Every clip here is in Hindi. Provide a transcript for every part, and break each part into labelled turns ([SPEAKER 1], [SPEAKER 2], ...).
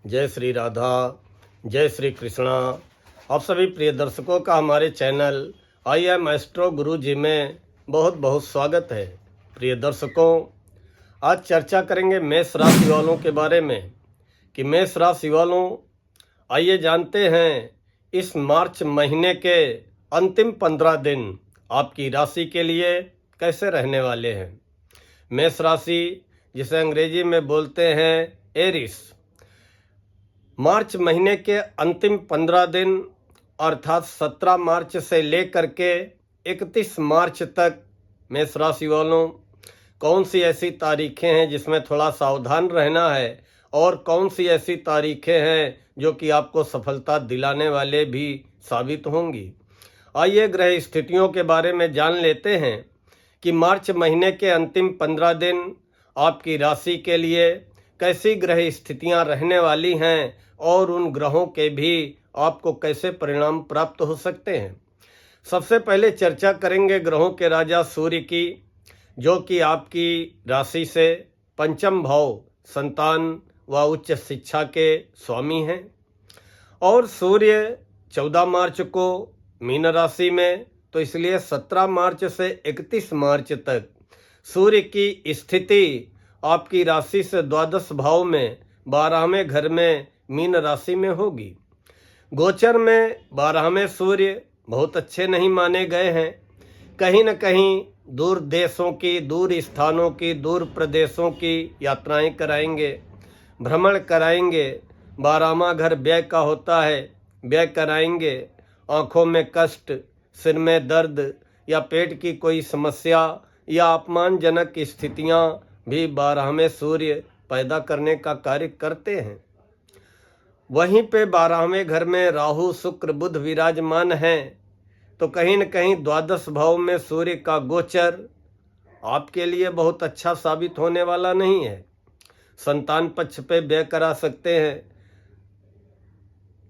[SPEAKER 1] जय श्री राधा, जय श्री कृष्णा। आप सभी प्रिय दर्शकों का हमारे चैनल आई एम एस्ट्रो गुरु जी में बहुत बहुत स्वागत है। प्रिय दर्शकों, आज चर्चा करेंगे मेष राशि वालों के बारे में कि मेष राशि वालों, आइए जानते हैं इस मार्च महीने के अंतिम 15 दिन आपकी राशि के लिए कैसे रहने वाले हैं। मेष राशि, जिसे अंग्रेजी में बोलते हैं एरिस, मार्च महीने के अंतिम 15 दिन अर्थात 17 मार्च से लेकर के 31 मार्च तक मेष राशि वालों, कौन सी ऐसी तारीखें हैं जिसमें थोड़ा सावधान रहना है और कौन सी ऐसी तारीखें हैं जो कि आपको सफलता दिलाने वाले भी साबित होंगी। आइए ग्रह स्थितियों के बारे में जान लेते हैं कि मार्च महीने के अंतिम 15 दिन आपकी राशि के लिए कैसी ग्रह स्थितियां रहने वाली हैं और उन ग्रहों के भी आपको कैसे परिणाम प्राप्त हो सकते हैं। सबसे पहले चर्चा करेंगे ग्रहों के राजा सूर्य की, जो कि आपकी राशि से पंचम भाव संतान व उच्च शिक्षा के स्वामी हैं। और सूर्य 14 मार्च को मीन राशि में, तो इसलिए 17 मार्च से 31 मार्च तक सूर्य की स्थिति आपकी राशि से द्वादश भाव में 12वें घर में मीन राशि में होगी। गोचर में 12वें सूर्य बहुत अच्छे नहीं माने गए हैं। कहीं न कहीं दूर देशों की, दूर स्थानों की, दूर प्रदेशों की यात्राएं कराएंगे, भ्रमण कराएंगे। 12वां घर व्यय का होता है, व्यय कराएंगे। आँखों में कष्ट, सिर में दर्द या पेट की कोई समस्या या अपमानजनक स्थितियां भी 12वें सूर्य पैदा करने का कार्य करते हैं। वहीं पे 12वें घर में राहु शुक्र बुध विराजमान हैं, तो कहीं न कहीं द्वादश भाव में सूर्य का गोचर आपके लिए बहुत अच्छा साबित होने वाला नहीं है। संतान पक्ष पे व्यय करा सकते हैं,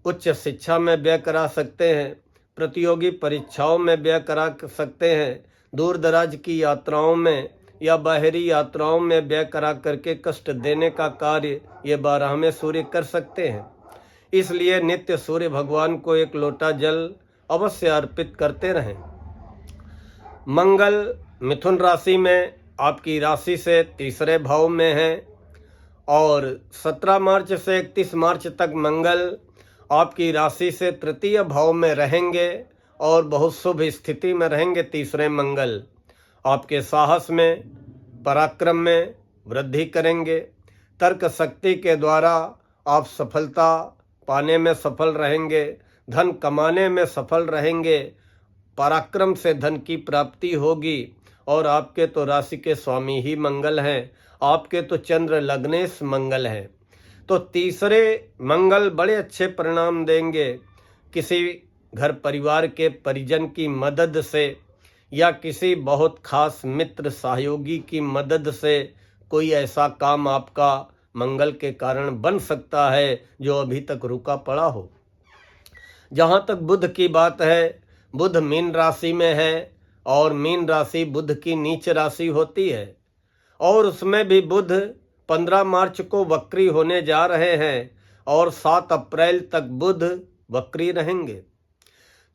[SPEAKER 1] उच्च शिक्षा में व्यय करा सकते हैं, प्रतियोगी परीक्षाओं में व्यय करा सकते हैं, दूर दराज की यात्राओं में या बाहरी यात्राओं में व्यय करा करके कष्ट देने का कार्य ये 12वें सूर्य कर सकते हैं। इसलिए नित्य सूर्य भगवान को एक लोटा जल अवश्य अर्पित करते रहें। मंगल मिथुन राशि में आपकी राशि से तीसरे भाव में है और 17 मार्च से 31 मार्च तक मंगल आपकी राशि से तृतीय भाव में रहेंगे और बहुत शुभ स्थिति में रहेंगे। तीसरे मंगल आपके साहस में, पराक्रम में वृद्धि करेंगे। तर्क शक्ति के द्वारा आप सफलता पाने में सफल रहेंगे, धन कमाने में सफल रहेंगे, पराक्रम से धन की प्राप्ति होगी। और आपके तो राशि के स्वामी ही मंगल हैं, आपके तो चंद्र लग्नेश मंगल हैं, तो तीसरे मंगल बड़े अच्छे परिणाम देंगे। किसी घर परिवार के परिजन की मदद से या किसी बहुत खास मित्र सहयोगी की मदद से कोई ऐसा काम आपका मंगल के कारण बन सकता है जो अभी तक रुका पड़ा हो। जहाँ तक बुध की बात है, बुध मीन राशि में है और मीन राशि बुध की नीच राशि होती है और उसमें भी बुध 15 मार्च को वक्री होने जा रहे हैं और 7 अप्रैल तक बुध वक्री रहेंगे।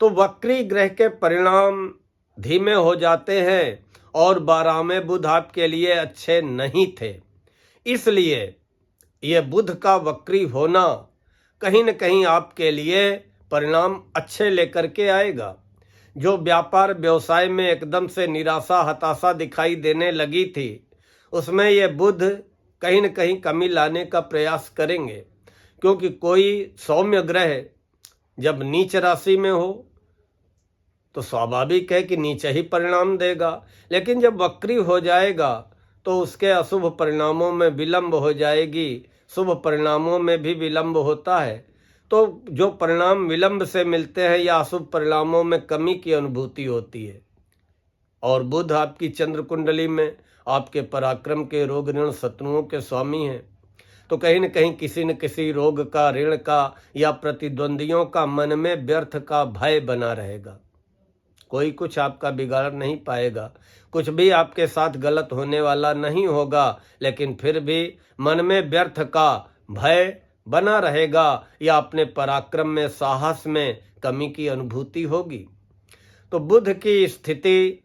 [SPEAKER 1] तो वक्री ग्रह के परिणाम धीमे हो जाते हैं और 12वें बुध आपके लिए अच्छे नहीं थे। इसलिए यह बुध का वक्री होना कहीं न कहीं आपके लिए परिणाम अच्छे लेकर के आएगा। जो व्यापार व्यवसाय में एकदम से निराशा हताशा दिखाई देने लगी थी, उसमें यह बुध कहीं न कहीं कमी लाने का प्रयास करेंगे, क्योंकि कोई सौम्य ग्रह जब नीच राशि में हो तो स्वाभाविक है कि नीचे ही परिणाम देगा, लेकिन जब वक्री हो जाएगा तो उसके अशुभ परिणामों में विलंब हो जाएगी। शुभ परिणामों में भी विलंब होता है, तो जो परिणाम विलंब से मिलते हैं या अशुभ परिणामों में कमी की अनुभूति होती है। और बुध आपकी चंद्र कुंडली में आपके पराक्रम के, रोग ऋण शत्रुओं के स्वामी हैं, तो कहीं न किसी रोग का, ऋण का या प्रतिद्वंदियों का मन में व्यर्थ का भय बना रहेगा। कोई कुछ आपका बिगाड़ नहीं पाएगा, कुछ भी आपके साथ गलत होने वाला नहीं होगा, लेकिन फिर भी मन में व्यर्थ का भय बना रहेगा या अपने पराक्रम में, साहस में कमी की अनुभूति होगी। तो बुध की स्थिति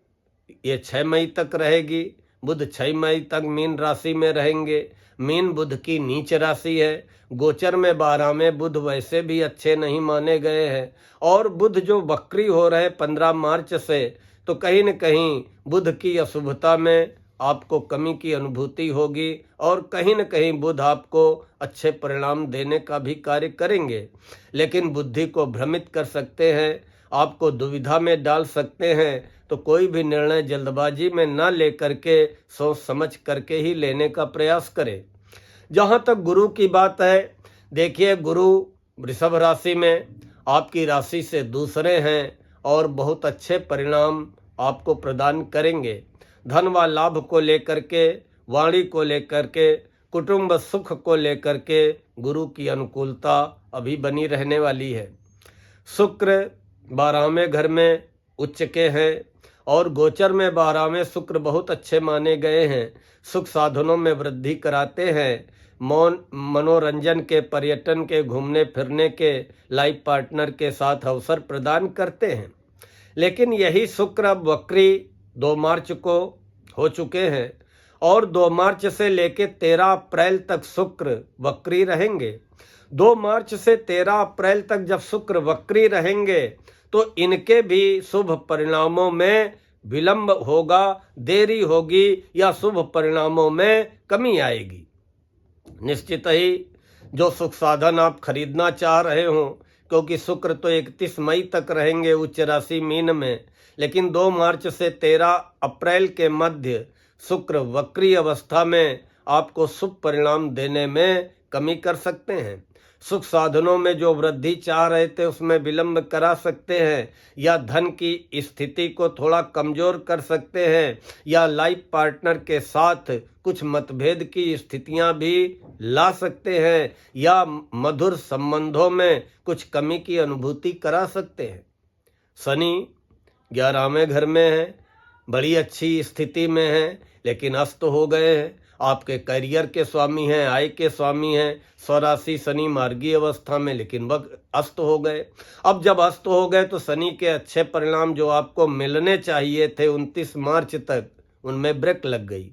[SPEAKER 1] ये 6 मई तक रहेगी। बुध 6 मई तक मीन राशि में रहेंगे। मीन बुध की नीच राशि है। गोचर में 12वें बुध वैसे भी अच्छे नहीं माने गए हैं, और बुध जो वक्री हो रहे 15 मार्च से, तो कहीं न कहीं बुध की अशुभता में आपको कमी की अनुभूति होगी, और कहीं न कहीं बुध आपको अच्छे परिणाम देने का भी कार्य करेंगे, लेकिन बुद्धि को भ्रमित कर सकते हैं, आपको दुविधा में डाल सकते हैं। तो कोई भी निर्णय जल्दबाजी में न लेकर के सोच समझ करके ही लेने का प्रयास करें। जहाँ तक गुरु की बात है, देखिए गुरु वृषभ राशि में आपकी राशि से दूसरे हैं और बहुत अच्छे परिणाम आपको प्रदान करेंगे। धन व लाभ को लेकर के, वाणी को लेकर के, कुटुंब सुख को लेकर के गुरु की अनुकूलता अभी बनी रहने वाली है। शुक्र 12वें घर में उच्च के हैं, और गोचर में 12वें शुक्र बहुत अच्छे माने गए हैं। सुख साधनों में वृद्धि कराते हैं। मनोरंजन के, पर्यटन के, घूमने फिरने के, लाइफ पार्टनर के साथ अवसर प्रदान करते हैं। लेकिन यही शुक्र अब वक्री 2 मार्च को हो चुके हैं, और 2 मार्च से लेकर 13 अप्रैल तक शुक्र वक्री रहेंगे। 2 मार्च से 13 अप्रैल तक जब शुक्र वक्री रहेंगे, तो इनके भी शुभ परिणामों में विलंब होगा, देरी होगी, या शुभ परिणामों में कमी आएगी। निश्चित ही जो सुख साधन आप खरीदना चाह रहे हो, क्योंकि शुक्र तो 31 मई तक रहेंगे उच्च राशि मीन में, लेकिन 2 मार्च से 13 अप्रैल के मध्य शुक्र वक्री अवस्था में आपको शुभ परिणाम देने में कमी कर सकते हैं। सुख साधनों में जो वृद्धि चाह रहे थे उसमें विलंब करा सकते हैं, या धन की स्थिति को थोड़ा कमजोर कर सकते हैं, या लाइफ पार्टनर के साथ कुछ मतभेद की स्थितियां भी ला सकते हैं, या मधुर संबंधों में कुछ कमी की अनुभूति करा सकते हैं। शनि 11वें घर में है, बड़ी अच्छी स्थिति में है, लेकिन अस्त हो गए हैं। आपके करियर के स्वामी हैं, आय के स्वामी हैं। स्वराशि शनि मार्गीय अवस्था में, लेकिन वह अस्त हो गए। अब जब अस्त हो गए तो शनि के अच्छे परिणाम जो आपको मिलने चाहिए थे 29 मार्च तक, उनमें ब्रेक लग गई।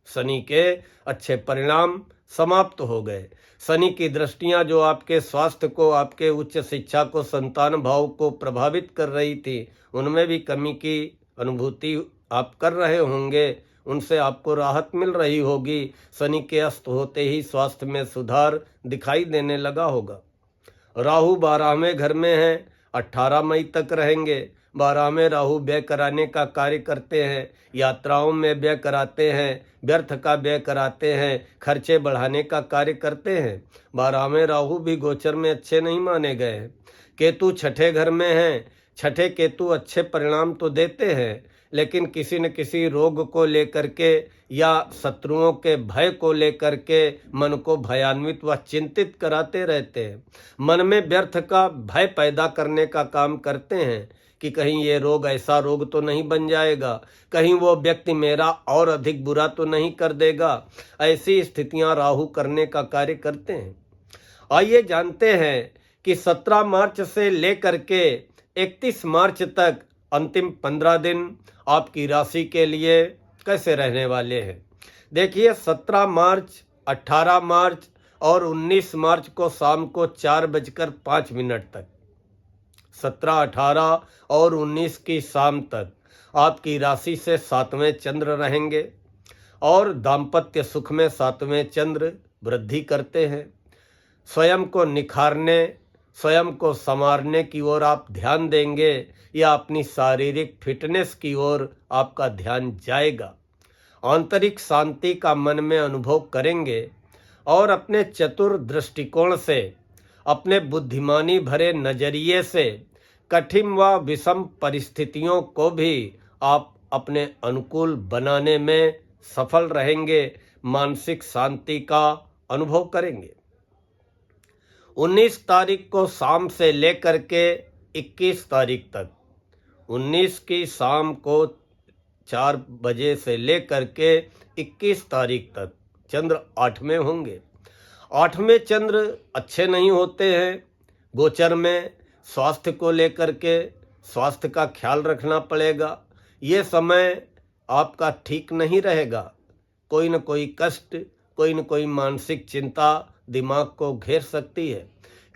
[SPEAKER 1] शनि के अच्छे परिणाम समाप्त हो गए। शनि की दृष्टियां जो आपके स्वास्थ्य को, आपके उच्च शिक्षा को, संतान भाव को प्रभावित कर रही थी, उनमें भी कमी की अनुभूति आप कर रहे होंगे, उनसे आपको राहत मिल रही होगी। शनि के अस्त होते ही स्वास्थ्य में सुधार दिखाई देने लगा होगा। राहु 12वें घर में है, 18 मई तक रहेंगे। 12वें राहु व्यय कराने का कार्य करते हैं, यात्राओं में व्यय कराते हैं, व्यर्थ का व्यय कराते हैं, खर्चे बढ़ाने का कार्य करते हैं। 12वें राहु भी गोचर में अच्छे नहीं माने गए हैं। केतु 6ठे घर में हैं। 6ठे केतु अच्छे परिणाम तो देते हैं, लेकिन किसी न किसी रोग को लेकर के या शत्रुओं के भय को लेकर के मन को भयान्वित व चिंतित कराते रहते हैं। मन में व्यर्थ का भय पैदा करने का काम करते हैं कि कहीं ये रोग ऐसा रोग तो नहीं बन जाएगा, कहीं वो व्यक्ति मेरा और अधिक बुरा तो नहीं कर देगा। ऐसी स्थितियां राहु करने का कार्य करते हैं। आइए जानते हैं कि 17 मार्च से लेकर के 31 मार्च तक अंतिम 15 दिन आपकी राशि के लिए कैसे रहने वाले हैं। देखिए 17 मार्च, 18 मार्च और 19 मार्च को शाम को 4:05 तक, 17, 18 और 19 की शाम तक आपकी राशि से 7वें चंद्र रहेंगे, और दाम्पत्य सुख में 7वें चंद्र वृद्धि करते हैं। स्वयं को निखारने, स्वयं को संवारने की ओर आप ध्यान देंगे, या अपनी शारीरिक फिटनेस की ओर आपका ध्यान जाएगा। आंतरिक शांति का मन में अनुभव करेंगे, और अपने चतुर दृष्टिकोण से, अपने बुद्धिमानी भरे नजरिए से कठिन व विषम परिस्थितियों को भी आप अपने अनुकूल बनाने में सफल रहेंगे, मानसिक शांति का अनुभव करेंगे। 19 तारीख को शाम से लेकर के 21 तारीख तक, 19 की शाम को 4 बजे से लेकर के 21 तारीख तक चंद्र 8वें होंगे। 8वें चंद्र अच्छे नहीं होते हैं। गोचर में स्वास्थ्य को लेकर के स्वास्थ्य का ख्याल रखना पड़ेगा। ये समय आपका ठीक नहीं रहेगा। कोई न कोई कष्ट, कोई न कोई मानसिक चिंता दिमाग को घेर सकती है।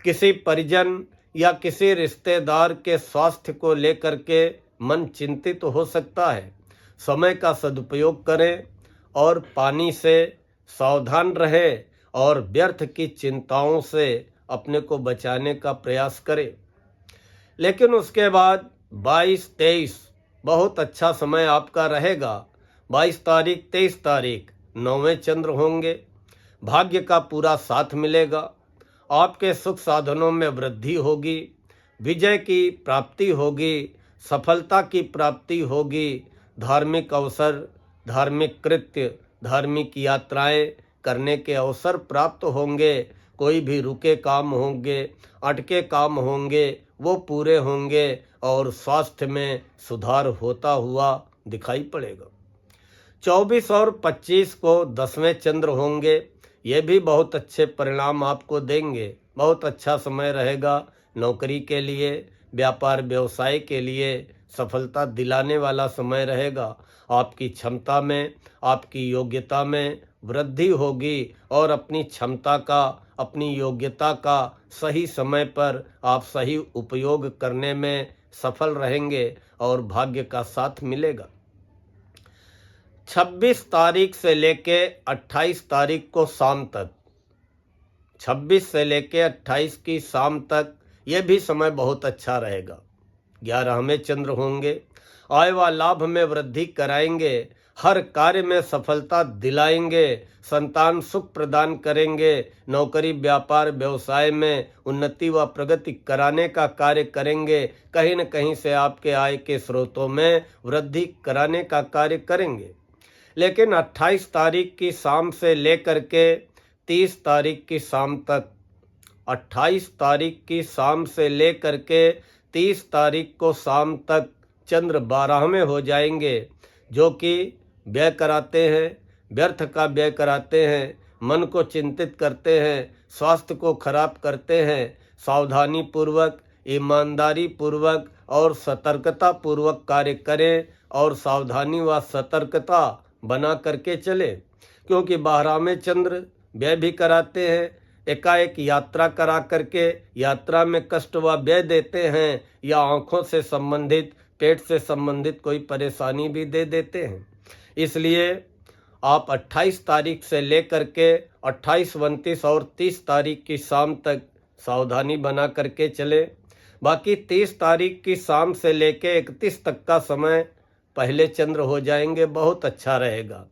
[SPEAKER 1] किसी परिजन या किसी रिश्तेदार के स्वास्थ्य को लेकर के मन चिंतित हो सकता है। समय का सदुपयोग करें और पानी से सावधान रहें और व्यर्थ की चिंताओं से अपने को बचाने का प्रयास करें। लेकिन उसके बाद 22-23 बहुत अच्छा समय आपका रहेगा। 22 तारीख 23 तारीख 9वें चंद्र होंगे। भाग्य का पूरा साथ मिलेगा। आपके सुख साधनों में वृद्धि होगी, विजय की प्राप्ति होगी, सफलता की प्राप्ति होगी। धार्मिक अवसर, धार्मिक कृत्य, धार्मिक यात्राएं करने के अवसर प्राप्त होंगे। कोई भी रुके काम होंगे, अटके काम होंगे, वो पूरे होंगे और स्वास्थ्य में सुधार होता हुआ दिखाई पड़ेगा। 24 और 25 को 10वें चंद्र होंगे। ये भी बहुत अच्छे परिणाम आपको देंगे। बहुत अच्छा समय रहेगा नौकरी के लिए, व्यापार व्यवसाय के लिए सफलता दिलाने वाला समय रहेगा। आपकी क्षमता में, आपकी योग्यता में वृद्धि होगी और अपनी क्षमता का, अपनी योग्यता का सही समय पर आप सही उपयोग करने में सफल रहेंगे और भाग्य का साथ मिलेगा। 26 तारीख से लेके 28 तारीख को शाम तक, 26 से लेके 28 की शाम तक ये भी समय बहुत अच्छा रहेगा। 11वें चंद्र होंगे। आय व लाभ में वृद्धि कराएंगे, हर कार्य में सफलता दिलाएंगे, संतान सुख प्रदान करेंगे, नौकरी व्यापार व्यवसाय में उन्नति व प्रगति कराने का कार्य करेंगे, कहीं न कहीं से आपके आय के स्रोतों में वृद्धि कराने का कार्य करेंगे। लेकिन 28 तारीख की शाम से लेकर के 30 तारीख की शाम तक, 28 तारीख की शाम से लेकर के 30 तारीख को शाम तक चंद्र 12वें हो जाएंगे, जो कि व्यय कराते हैं, व्यर्थ का व्यय कराते हैं, मन को चिंतित करते हैं, स्वास्थ्य को खराब करते हैं। सावधानी पूर्वक, ईमानदारी पूर्वक और सतर्कता पूर्वक कार्य करें और सावधानी व सतर्कता बना करके चले, क्योंकि 12वें चंद्र व्यय भी कराते हैं। एकाएक यात्रा करा करके यात्रा में कष्ट व व्यय देते हैं, या आँखों से संबंधित, पेट से संबंधित कोई परेशानी भी दे देते हैं। इसलिए आप 28 तारीख से लेकर के 28, 29 और 30 तारीख की शाम तक सावधानी बना करके चले। बाकी 30 तारीख की शाम से लेके 31 तक का समय पहले चंद्र हो जाएंगे, बहुत अच्छा रहेगा।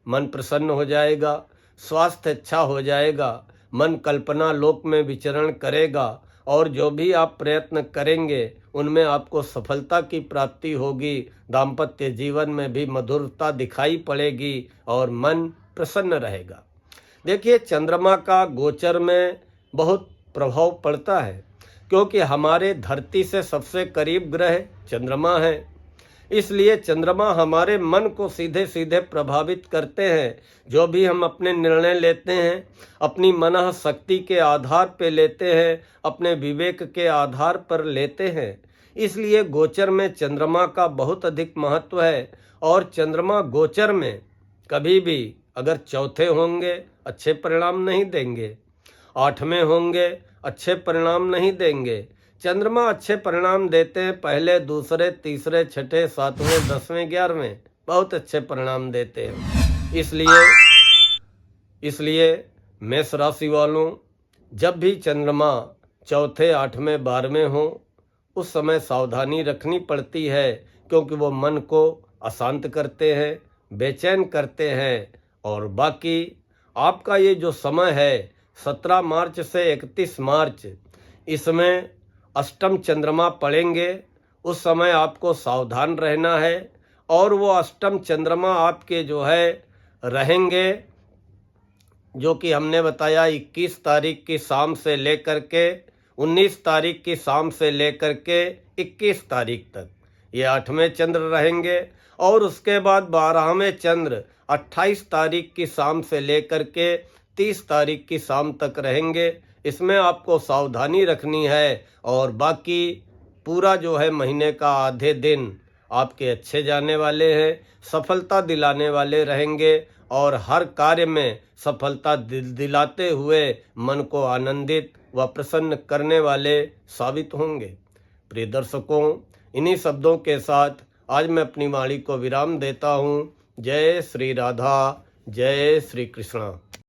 [SPEAKER 1] मन प्रसन्न हो जाएगा, स्वास्थ्य अच्छा हो जाएगा, मन कल्पना लोक में विचरण करेगा और जो भी आप प्रयत्न करेंगे उनमें आपको सफलता की प्राप्ति होगी। दाम्पत्य जीवन में भी मधुरता दिखाई पड़ेगी और मन प्रसन्न रहेगा। देखिए, चंद्रमा का गोचर में बहुत प्रभाव पड़ता है, क्योंकि हमारे धरती से सबसे करीब ग्रह चंद्रमा है। इसलिए चंद्रमा हमारे मन को सीधे सीधे प्रभावित करते हैं। जो भी हम अपने निर्णय लेते हैं अपनी मन शक्ति के आधार पर लेते हैं, अपने विवेक के आधार पर लेते हैं। इसलिए गोचर में चंद्रमा का बहुत अधिक महत्व है। और चंद्रमा गोचर में कभी भी अगर चौथे होंगे अच्छे परिणाम नहीं देंगे, 8वें होंगे अच्छे परिणाम नहीं देंगे। चंद्रमा अच्छे परिणाम देते हैं पहले, दूसरे, तीसरे, छठे, 7वें, 10वें, 11वें, बहुत अच्छे परिणाम देते हैं। इसलिए मेष राशि वालों, जब भी चंद्रमा चौथे, 8वें, 12वें हो, उस समय सावधानी रखनी पड़ती है, क्योंकि वो मन को अशांत करते हैं, बेचैन करते हैं। और बाकी आपका ये जो समय है 17 मार्च से 31 मार्च, इसमें अष्टम चंद्रमा पड़ेंगे। उस समय आपको सावधान रहना है। और वो अष्टम चंद्रमा आपके जो है रहेंगे, जो कि हमने बताया 21 तारीख की शाम से लेकर के 19 तारीख की शाम से लेकर के 21 तारीख तक ये 8वें चंद्र रहेंगे। और उसके बाद 12वें चंद्र 28 तारीख की शाम से लेकर के 30 तारीख की शाम तक रहेंगे। इसमें आपको सावधानी रखनी है और बाकी पूरा जो है महीने का आधे दिन आपके अच्छे जाने वाले हैं, सफलता दिलाने वाले रहेंगे और हर कार्य में सफलता दिलाते हुए मन को आनंदित व प्रसन्न करने वाले साबित होंगे। प्रिय दर्शकों, इन्हीं शब्दों के साथ आज मैं अपनी वाणी को विराम देता हूँ। जय श्री राधा, जय श्री कृष्णा।